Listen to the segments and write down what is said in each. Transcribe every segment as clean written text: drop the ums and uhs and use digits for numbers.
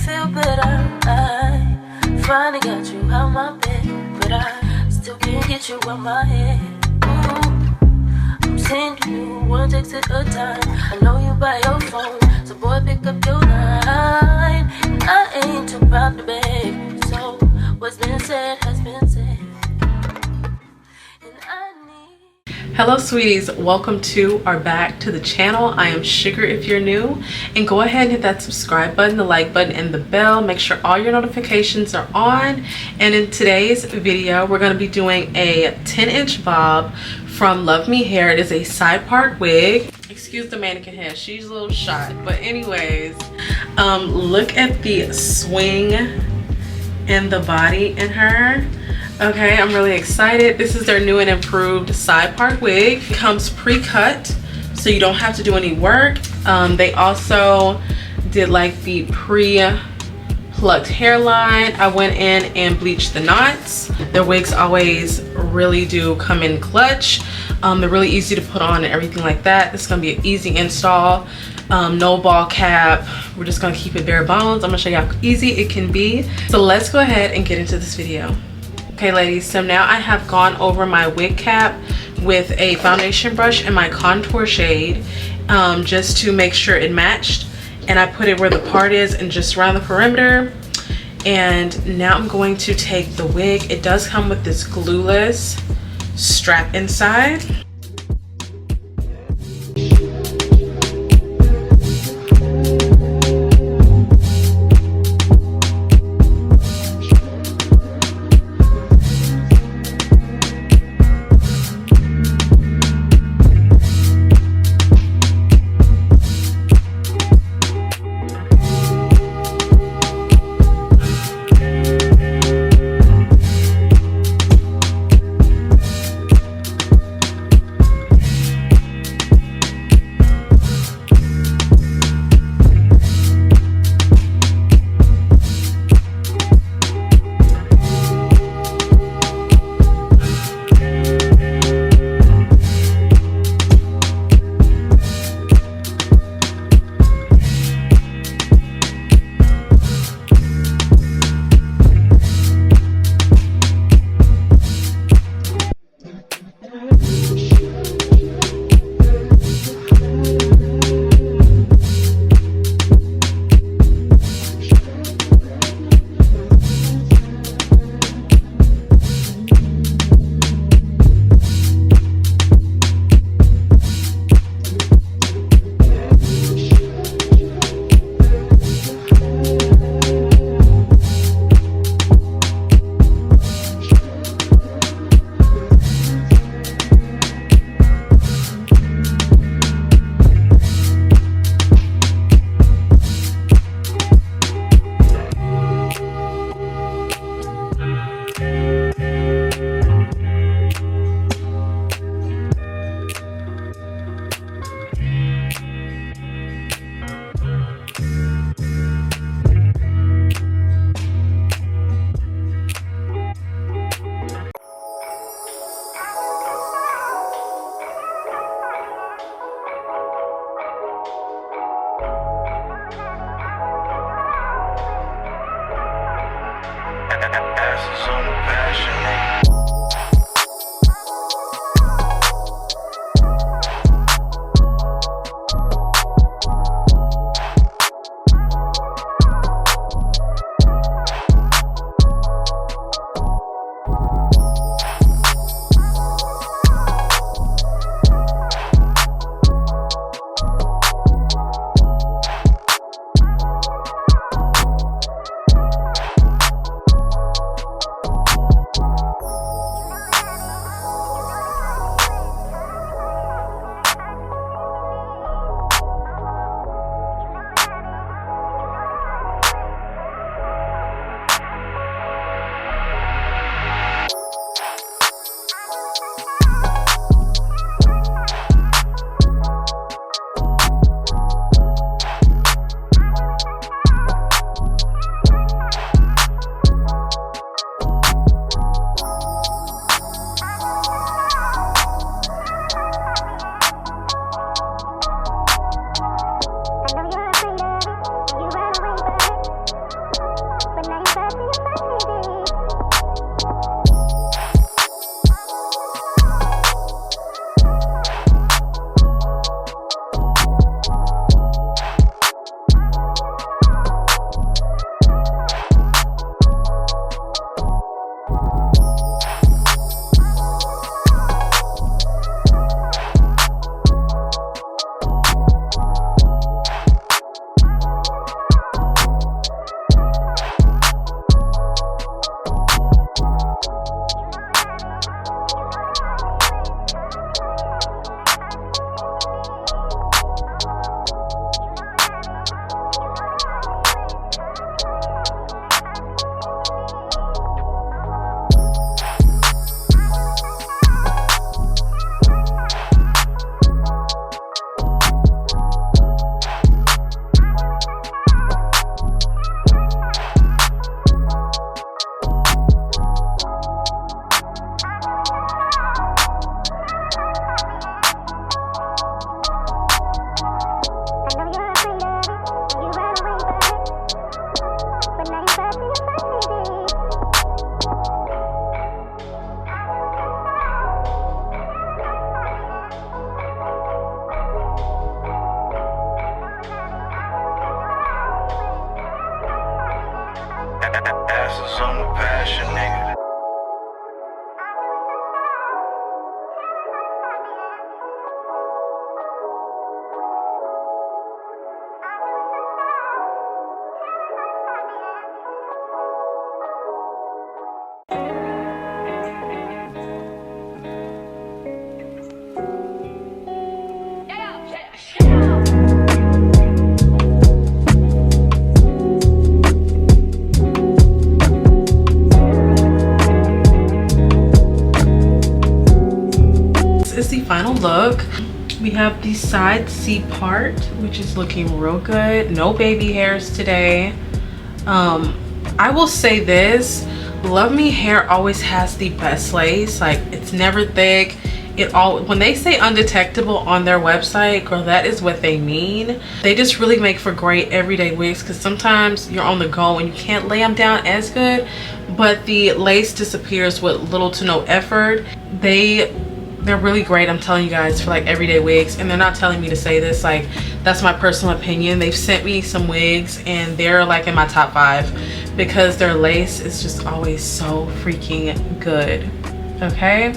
feel better. I finally got you out my bed, but I still can't get you out my head. Ooh, I'm sending you one text at a time. I know you by your phone, so boy pick up your line. And I ain't too proud to beg, so what's been said has been said. Hello sweeties, welcome to or back to the channel. I am Sugar if you're new, and go ahead and hit that subscribe button, the like button, and the bell. Make sure all your notifications are on. And in today's video we're going to be doing a 10-inch bob from LuvMe hair. It is a side part wig. Excuse the mannequin head, she's a little shot, but anyways, look at the swing and the body in her. Okay, I'm really excited. This is their new and improved side part wig. It comes pre-cut, so you don't have to do any work. They also did like the pre-plucked hairline. I went in and bleached the knots. Their wigs always really do come in clutch. They're really easy to put on and everything like that. This is gonna be an easy install. No ball cap. We're just gonna keep it bare bones. I'm gonna show you how easy it can be. So let's go ahead and get into this video. Okay ladies, so now I have gone over my wig cap with a foundation brush in my contour shade, just to make sure it matched, and I put it where the part is and just around the perimeter. And now I'm going to take the wig. It does come with this glueless strap inside. I'm the passion nigga. Is the final look. We have the side C part, which is looking real good. No baby hairs today. I will say this, LuvMe hair always has the best lace. Like, it's never thick. When they say undetectable on their website, girl, that is what they mean. They just really make for great everyday wigs, because sometimes you're on the go and you can't lay them down as good, but the lace disappears with little to no effort. They're really great, I'm telling you guys, for like everyday wigs. And they're not telling me to say this, like, that's my personal opinion. They've sent me some wigs and they're like in my top 5 because their lace is just always so freaking good. Okay,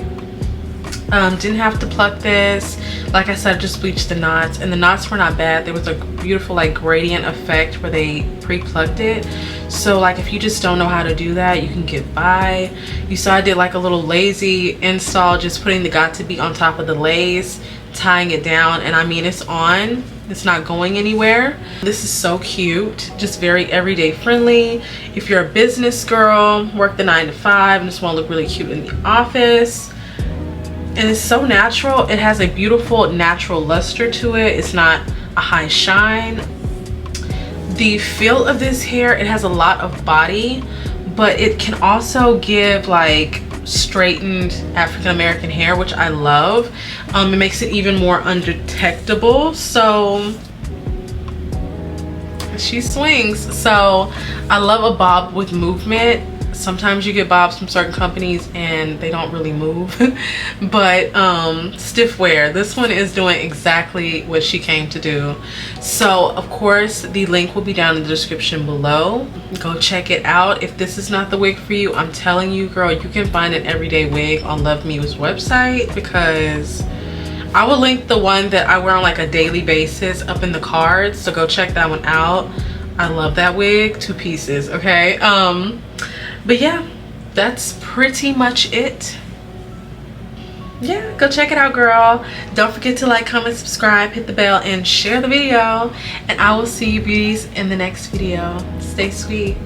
didn't have to pluck this. Like I said, just bleached the knots, and the knots were not bad. There was a beautiful like gradient effect where they pre-plucked it. So like, if you just don't know how to do that, you can get by. You saw I did like a little lazy install, just putting the got to be on top of the lace, tying it down, and I mean, it's on. It's not going anywhere. This is so cute, just very everyday friendly. If you're a business girl, work the 9 to 5 and just want to look really cute in the office. And it's so natural. It has a beautiful natural luster to it. It's not a high shine. The feel of this hair, it has a lot of body, but it can also give like straightened African American hair, which I love. It makes it even more undetectable. So she swings. So I love a bob with movement. Sometimes you get bobs from certain companies and they don't really move. But stiff wear, this one is doing exactly what she came to do. So of course the link will be down in the description below. Go check it out. If this is not the wig for you, I'm telling you, girl, you can find an everyday wig on LuvMe's website, because I will link the one that I wear on like a daily basis up in the cards, so go check that one out. I love that wig to pieces. Okay, but yeah, that's pretty much it. Yeah, go check it out, girl. Don't forget to like, comment, subscribe, hit the bell, and share the video. And I will see you beauties in the next video. Stay sweet.